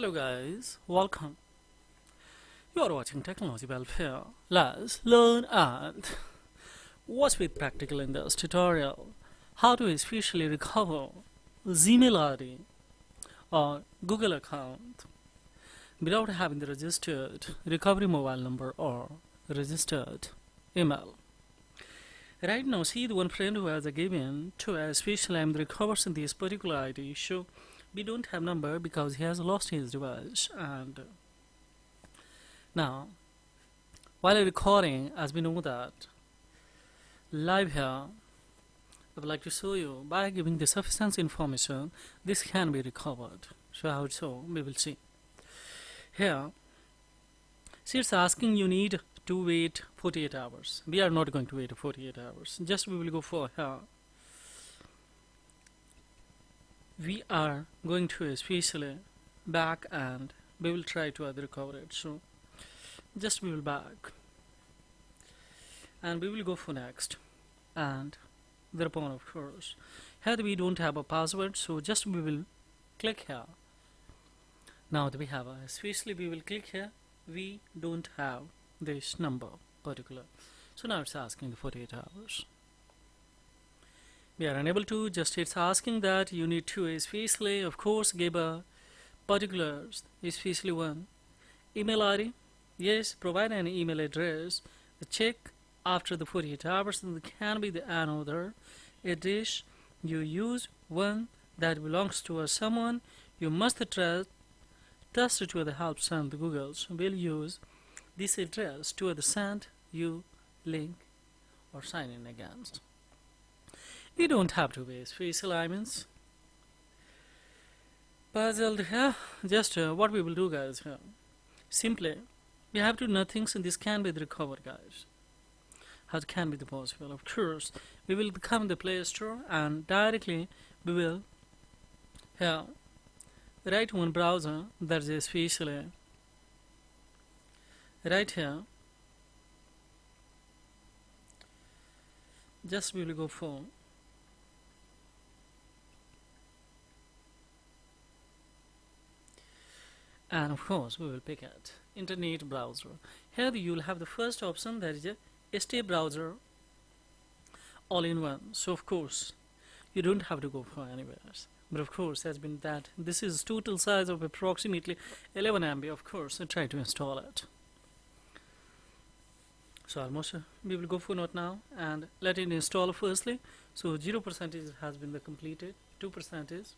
Hello guys, welcome. You are watching Technology Welfare. Let's learn and watch with practical in this tutorial how to especially recover Gmail ID or Google account without having the registered recovery mobile number or registered email. Right now, see the one friend who has given to a special name recovers in this particular ID. So we don't have number because he has lost his device. And now, while recording, as we know that live here, I would like to show you by giving the sufficient information, this can be recovered. So how so? We will see. Here, see it's asking you need to wait 48 hours. We are not going to wait 48 hours. Just we will go for here. We are going to especially back and we will try to recover it. So just we will back and we will go for next and thereupon of course here we don't have a password, so just we will click here. Now that we have especially we will click here, we don't have this number particular, so now it's asking the 48 hours. We are unable to, just it's asking that you need to especially of course give a particulars, especially one email ID. Yes, provide an email address. Check after the 48 hours, and there can be the another address. You use one that belongs to someone you must trust to the help send the Googles will use this address to the send you link or sign in against. You don't have to waste face alignments. Puzzled here, just what we will do guys here. Simply, we have to nothing, and this can be the recovered guys. How it can be the possible? Of course, we will come the Play Store and directly we will here write one browser that is especially right here. Just we will go for and of course we will pick it internet browser. Here you will have the first option, that is a stay browser all-in-one. So of course you don't have to go for anywhere, but of course has been that this is total size of approximately 11 MB. Of course and try to install it. So almost we will go for not now and let it install firstly. So 0% has been the completed, 2% is.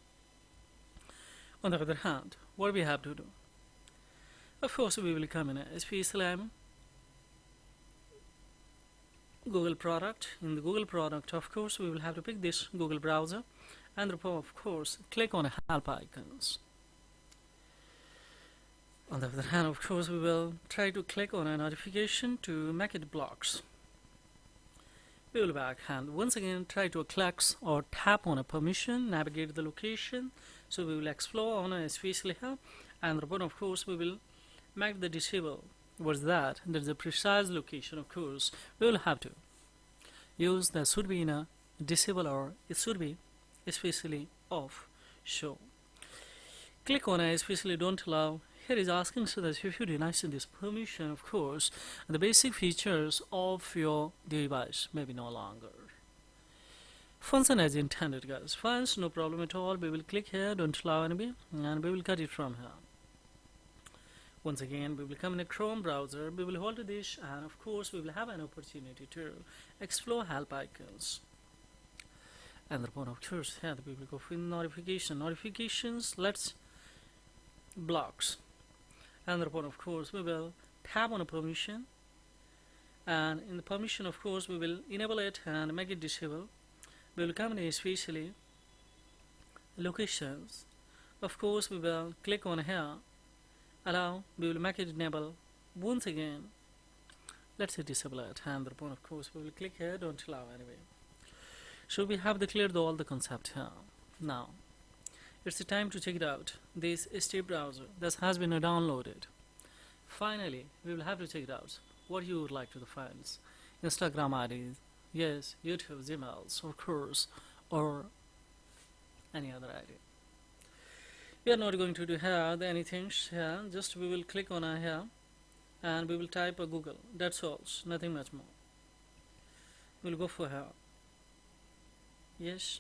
On the other hand, what we have to do, of course we will come in a SPSLM Google product. In the Google product, of course we will have to pick this Google browser and of course click on help icons. On the other hand, of course we will try to click on a notification to make it blocks. We will back and once again try to click or tap on a permission, navigate the location. So we will explore on a especially here and of course we will make the disable. What's that? There's a precise location. Of course we will have to use that should be in a disable or it should be especially off. So click on a especially don't allow. Here is asking so that if you deny this permission, of course the basic features of your device may be no longer function as intended guys. Fine, no problem at all. We will click here don't allow anybody and we will cut it from here. Once again we will come in a Chrome browser, we will hold this and of course we will have an opportunity to explore help icons. And upon of course here we will go for notifications, let's blocks, and upon of course we will tap on a permission, and in the permission of course we will enable it and make it disable. We will come in especially locations. Of course we will click on here allow, we will make it enable. Once again let's say disable it, and upon of course we will click here don't allow anyway. So we have declared all the concept here. Now it's the time to check it out. This stay browser that has been downloaded. Finally we will have to check it out. What you would like to the files, Instagram IDs, yes, YouTube, Gmails, of course, or any other ID. We are not going to do here anything here, just we will click on here and we will type a Google. That's all, nothing much more. We'll go for here. Yes.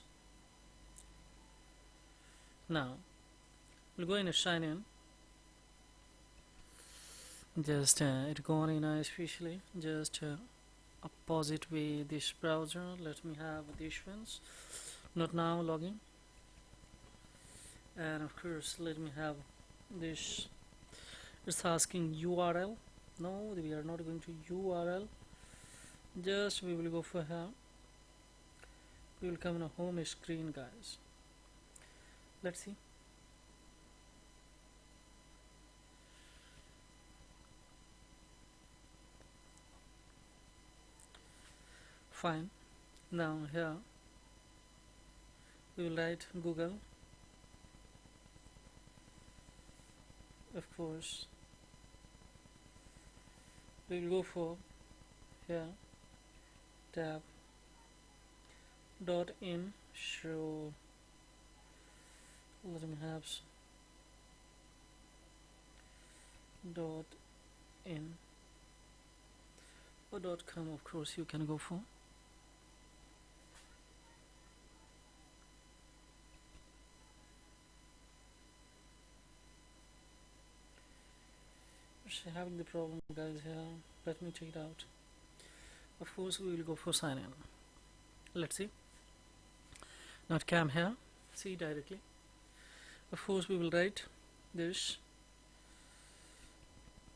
Now we'll go in a sign in. Just it go on in especially just opposite with this browser. Let me have these ones. Not now logging. And of course let me have this. It's asking URL. No, we are not going to URL. Just we will go for here. We will come on a home screen, guys. Let's see. Fine. Now here we will write Google. Of course we will go for here tab dot in show. Let me have dot in or dot com. Of course you can go for. Having the problem, guys, here. Let me check it out. Of course we will go for sign in. Let's see. Not cam here. See directly. Of course we will write this.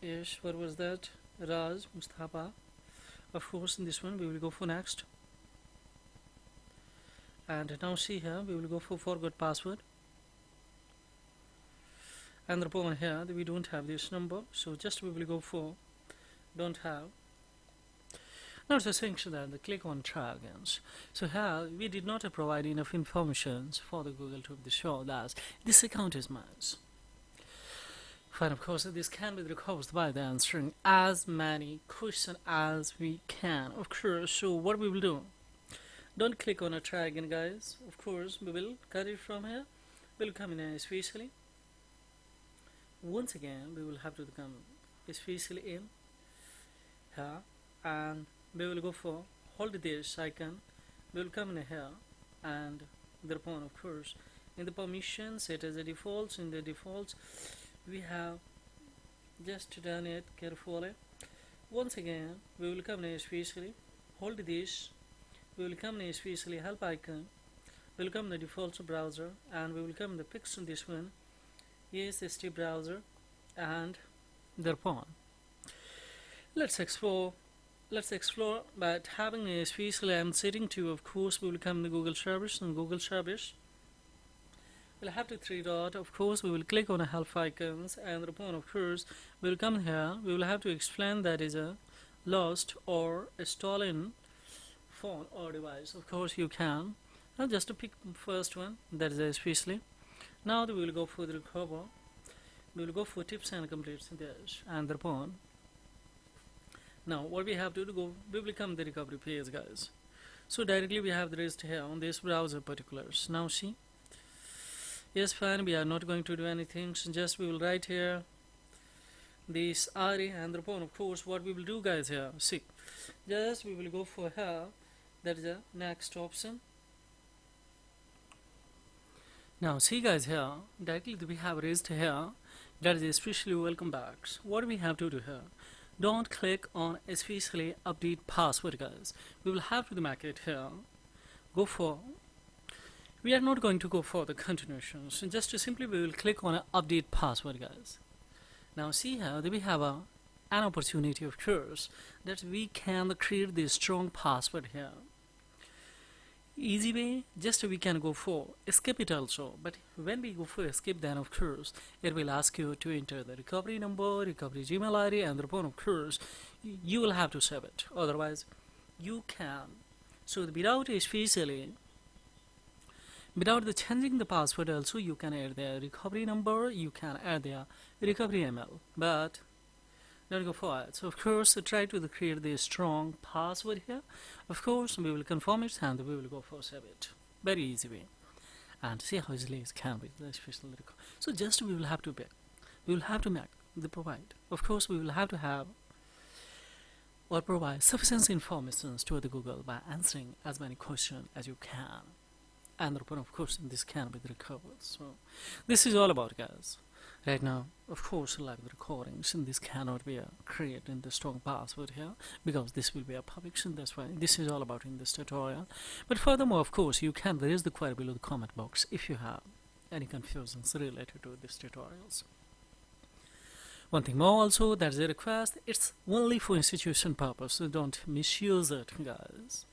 Yes, what was that? Raz Mustafa. Of course in this one we will go for next. And now see here we will go for forgot password. And the problem here that we don't have this number, so just we will go for don't have. Now it's essential that the click on try again. So here we did not provide enough information for the Google to show that this account is mine. Fine, of course this can be recovered by the answering as many questions as we can. Of course, so what we will do, don't click on a try again, guys. Of course we will cut it from here. We'll come in especially. Once again we will have to come especially in here and we will go for hold this icon. We will come in here and thereupon of course in the permissions it is a defaults. In the defaults we have just done it carefully. Once again we will come in especially hold this. We will come in especially help icon. We will come in the defaults browser and we will come in the pixel this one. Yes, ST browser and thereupon let's explore by having a especially I'm setting to, of course we will come to Google service and Google service we'll have to three dot. Of course we will click on a help icons and thereupon of course we will come here. We will have to explain that is a lost or a stolen phone or device. Of course you can now just to pick first one, that is especially. Now we will go for the recover. We will go for tips and completes this and thereupon. Now what we have to do, go we will come the recovery page, guys. So directly we have the rest here on this browser particulars. Now see. Yes, fine, we are not going to do anything, so just we will write here this RE and thereupon of course what we will do, guys, here. See. Just we will go for here. That is the next option. Now see, guys, here directly we have raised here that is especially welcome back. What we have to do here, don't click on especially update password, guys. We will have to make it here. Go for, we are not going to go for the continuation, so just to simply we will click on update password, guys. Now see here that we have an opportunity, of course, that we can create this strong password here. Easy way, just we can go for escape it also, but when we go for escape, then of course it will ask you to enter the recovery number, recovery Gmail ID, and thereupon of course you will have to save it, otherwise you can. So without especially without the changing the password also you can add the recovery number, you can add the recovery email, but don't go for it. So of course try to create the strong password here. Of course we will confirm it and we will go for save it. Very easy way. and see how easily it can be, especially so just we will have to make the provide. Of course, we will have to have or provide sufficient information to the Google by answering as many questions as you can. And of course, this can be recovered. So this is all about, guys. Right now, of course, like the recordings, and this cannot be created in the strong password here because this will be a public, and that's why this is all about in this tutorial. But furthermore, of course, you can raise the query below the comment box if you have any confusions related to these tutorials. One thing more also, that's a request, it's only for institution purpose, so don't misuse it, guys.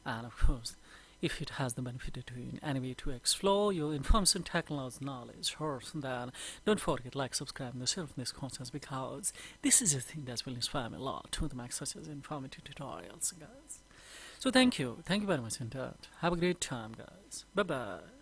And of course, if it has the benefit to you in any way to explore your information technology knowledge, then don't forget like, subscribe, and share this content because this is a thing that will inspire me a lot to make such as informative tutorials, guys. So thank you very much indeed. Have a great time, guys. Bye bye.